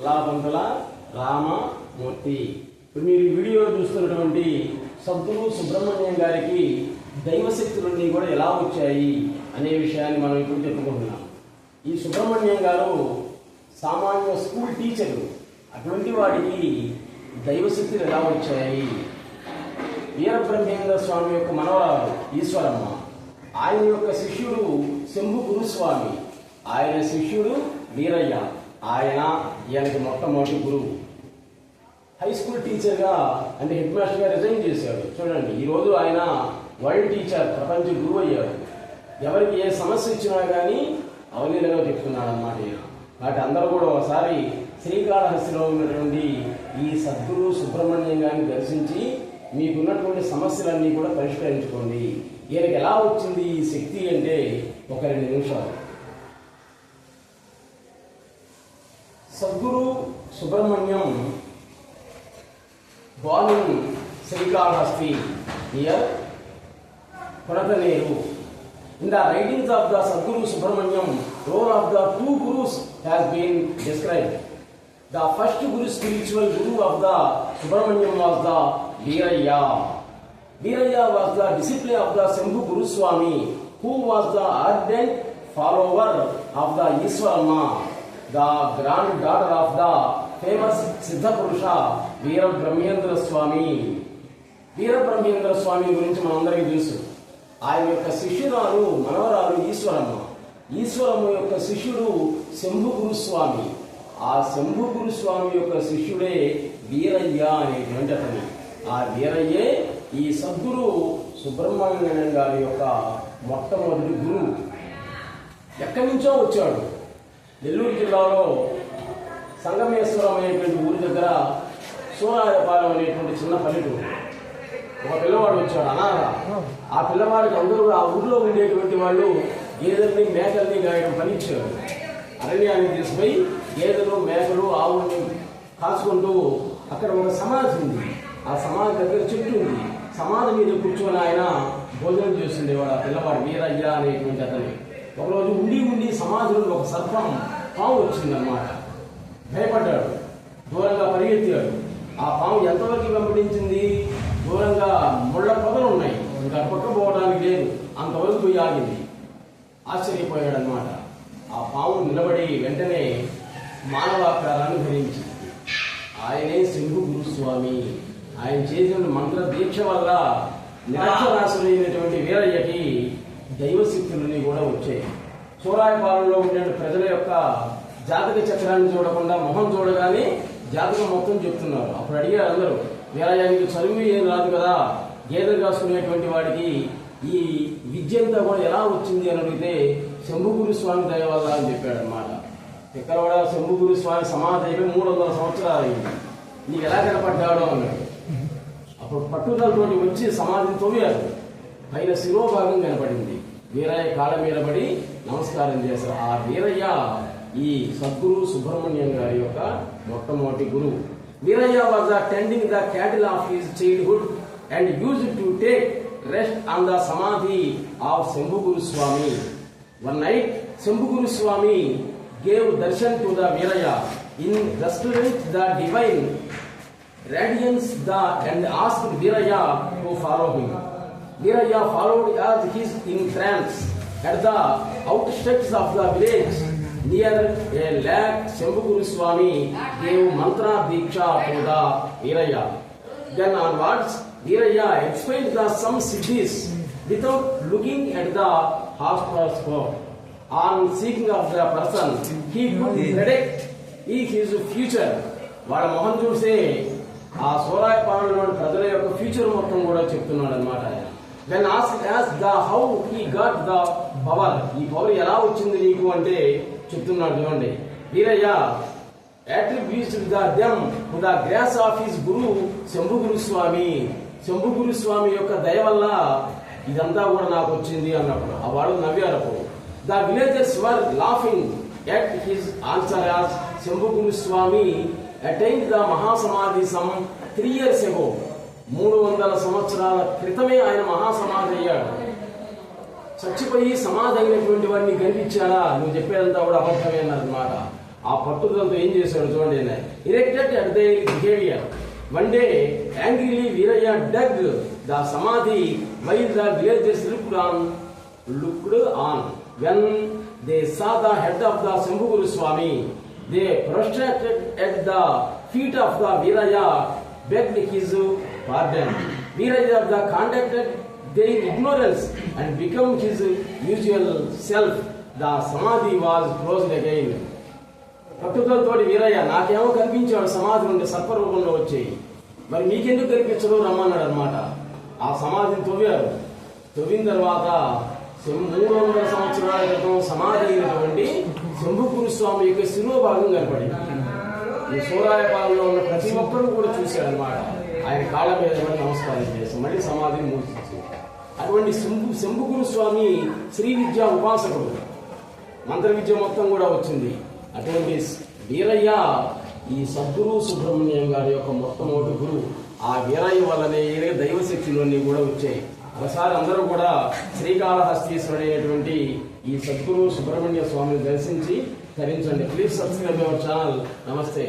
లాబంతుల రామమూర్తి. ఇప్పుడు మీరు ఈ వీడియో చూస్తున్నటువంటి సద్గురు సుబ్రహ్మణ్యం గారికి దైవశక్తులన్నీ కూడా ఎలా వచ్చాయి అనే విషయాన్ని మనం ఇప్పుడు చెప్పుకుంటున్నాం. ఈ సుబ్రహ్మణ్యం గారు సామాన్య స్కూల్ టీచరు. అటువంటి వాడికి దైవశక్తులు ఎలా వచ్చాయి? వీరబ్రహ్మేంద్ర స్వామి యొక్క మనవరాలు ఈశ్వరమ్మ, ఆయన యొక్క శిష్యుడు శంభు గురుస్వామి, ఆయన శిష్యుడు వీరయ్య, ఈయనకి మొట్టమొదటి గురువు. హై స్కూల్ టీచర్గా అంటే హెడ్ మాస్టర్గా రిజైన్ చేశాడు. చూడండి, ఈరోజు ఆయన వరల్డ్ టీచర్, ప్రపంచ గురువు అయ్యాడు. ఎవరికి ఏ సమస్య ఇచ్చినా కానీ అవలీలగా చెప్తున్నాడు అన్నమాట ఈయన. కాబట్టి అందరూ కూడా ఒకసారి శ్రీకాళహస్తిలో ఉన్నటువంటి ఈ సద్గురు సుబ్రహ్మణ్యం గారిని దర్శించి మీకున్నటువంటి సమస్యలన్నీ కూడా పరిష్కరించుకోండి. ఈయనకి ఎలా వచ్చింది ఈ శక్తి అంటే ఒక 2 నిమిషాలు. Sadhguru Subrahmanyam born in Srikalahasti near Kodataneru. In the writings of the Sadguru Subramanyam, role of the 2 gurus has been described. The first guru, spiritual guru of the Subramanyam, was the Veerayya. Veerayya was the disciple of the Shambhu Guruswami, who was the ardent follower of the Iswarama, the granddaughter of the famous Siddha Purusha Veerabrahmendra స్వామి. వీరబ్రహ్మేంద్ర స్వామి గురించి మనందరికీ తెలుసు. ఆయన యొక్క శిష్యురాలు మనవరాలు ఈశ్వరమ్మ. ఈశ్వరమ్మ యొక్క శిష్యుడు శంభు గురుస్వామి. ఆ శంభు గురుస్వామి యొక్క శిష్యుడే వీరయ్య అనేటువంటి అతని. ఆ వీరయ్యే ఈ సద్గురు సుబ్రహ్మణ్యం గారి యొక్క మొట్టమొదటి గురువు. ఎక్కడి నుంచో వచ్చాడు. నెల్లూరు జిల్లాలో సంగమేశ్వరం అనేటువంటి ఊరి దగ్గర సూరాయపాలెం అనేటువంటి చిన్న పల్లెటూరు. ఒక పిల్లవాడు వచ్చాడు, అనాథ. ఆ పిల్లవాడికి అందరూ ఆ ఊరిలో ఉండేటువంటి వాళ్ళు గేదెల్ని మేకల్ని గాయడం పనిచ్చారు. అరణ్యాన్ని తీసుకుపోయి గేదెలు మేకలు ఆవుల్ని కాచుకుంటూ అక్కడ ఒక సమాధి ఉంది. ఆ సమాధి దగ్గర చెట్టు ఉంది. సమాధి మీద కూర్చొని ఆయన భోజనం చేస్తుండేవాడు ఆ పిల్లవాడు వీరయ్య అనేటువంటి అతని. ఒకరోజు ఉండి సమాధిలో ఒక సర్పం పాము వచ్చిందన్నమాట. భయపడ్డాడు, దూరంగా పరిగెత్తాడు. ఆ పాము ఎంతవరకు వెంబడించింది? దూరంగా ముళ్ళ పొదలు ఉన్నాయి, ఇంకా పట్టుకుపోవడానికి లేదు, అంతవరకు పోయి ఆగింది. ఆశ్చర్యపోయాడు అనమాట. ఆ పాము నిలబడి వెంటనే మానవాకారాన్ని ధరించింది. ఆయనే శంభు గురుస్వామి. ఆయన చేసిన మంత్ర దీక్ష వల్ల నిరక్షరాశులైనటువంటి వీరయ్యకి దైవశక్తులని కూడా వచ్చాయి. సూరాయపాలెంలో ఉండే ప్రజల యొక్క జాతక చక్రాన్ని చూడకుండా మొహం చూడగానే జాతకం మొత్తం చెప్తున్నారు. అప్పుడు అడిగారు అందరూ, వీరయ్యానికి చదువు ఏం రాదు కదా, గేదెలు కాసుకునేటువంటి వాడికి ఈ విద్య అంతా కూడా ఎలా వచ్చింది అని అడిగితే శంభు గురుస్వామి దయ వల్ల అని చెప్పాడు అనమాట. ఇక్కడ కూడా శంభు గురుస్వామి సమాధి అయిపోయి 300 సంవత్సరాలు అయింది, నీకు ఎలా కనపడ్డాడో అన్నాడు. అప్పుడు పట్టుదలతోటి వచ్చి సమాధిని తవ్వారు. పైన శిరోభాగం కనపడింది. వీరయ్య కాళ్ళ మీద పడి నమస్కారం చేశారు. ఆ వీరయ్య ఈ సద్గురు సుబ్రహ్మణ్యం గారి యొక్క మొట్టమొదటి గురువు. Veerayya was tending the cattle of his childhood and used to take rest on the samadhi of Shambhu Guruswami. One night Shambhu Guruswami gave darshan to the Veerayya in restaurant the divine radiance and asked Veerayya to follow him. Veerayya followed as his in trance. At the outskirts of the village near a lake, Shambhu Guruswami gave mantra diksha to the Veerayya. Then onwards, Veerayya explained the some siddhis without looking at the horoscope. On seeking of the person, he could predict his future. వాడు మొహం చూసే ఆ సూరాయపాలెంలోని ప్రజల యొక్క future మొత్తం కూడా చెప్తున్నాడు అనమాట. When asked as the how he got the power, ఈ పవర్ ఎలా వచ్చింది నీకు అంటే చెప్తున్నాడు. చూడండి, Veeraiah attributed them to the grace of his guru Shambhu గురుస్వామి. శంభు గురుస్వామి యొక్క దయ వల్ల ఇదంతా కూడా నాకు వచ్చింది అన్నప్పుడు ఆ వాడు నవ్వారు. The villagers were laughing at his answer as Shambhu Guruswami attained the Mahasamadhi some 3 years ago. 300 సంవత్సరాల క్రితమే ఆయన మహాసమాధి అయ్యాడు. చచ్చిపోయి సమాధి అయినటువంటి వాడిని కనిపించాడా? నువ్వు చెప్పేదంతా కూడా అబద్ధమే అన్నమాట. ఆ పట్టుదలతో ఏం చేశాడు చూడండి. Irritated at the behaviour. One day, angrily Veerayya dug the samadhi while the villagers looked on. When they saw the head of the Shambhuguru Swami, they prostrated at the feet of the Veerayya, begged his pardon. Veerayya conducted their ignorance and become his usual self. The samadhi was closed again. పట్టుదలతోటి వీరయ్య నాకేమో కనిపించాడు సమాధి నుండి సర్పరూపంలో వచ్చేయి, మరి మీకెందుకు కనిపించదు రమ్మన్నాడు అనమాట. ఆ సమాధిని తవ్విన తర్వాత 300 సంవత్సరాల క్రితం సమాధి అయినటువంటి శంభుగురు స్వామి యొక్క శిలువ భాగం కనపడింది. ఈ సూరాయపాలెంలో ఉన్న ప్రతి ఒక్కరూ కూడా చూశారనమాట. ఆయన కాళ్ళ మీద నమస్కారం చేసి మళ్ళీ సమాధిని మూర్చించి, అటువంటి శంభుగురు స్వామి శ్రీ విద్యా ఉపాసకుడు, మంత్ర విద్య మొత్తం కూడా వచ్చింది. అటువంటి వీరయ్య ఈ సద్గురు సుబ్రహ్మణ్యం గారి యొక్క మొట్టమొదటి గురువు. ఆ వీరయ్య వల్లనే దైవశక్తులన్నీ కూడా వచ్చాయి. ఒకసారి అందరూ కూడా శ్రీకాళహస్తీశ్వరుడు అయినటువంటి ఈ సద్గురు సుబ్రహ్మణ్య స్వామిని దర్శించి ధరించండి. Please subscribe our channel. నమస్తే.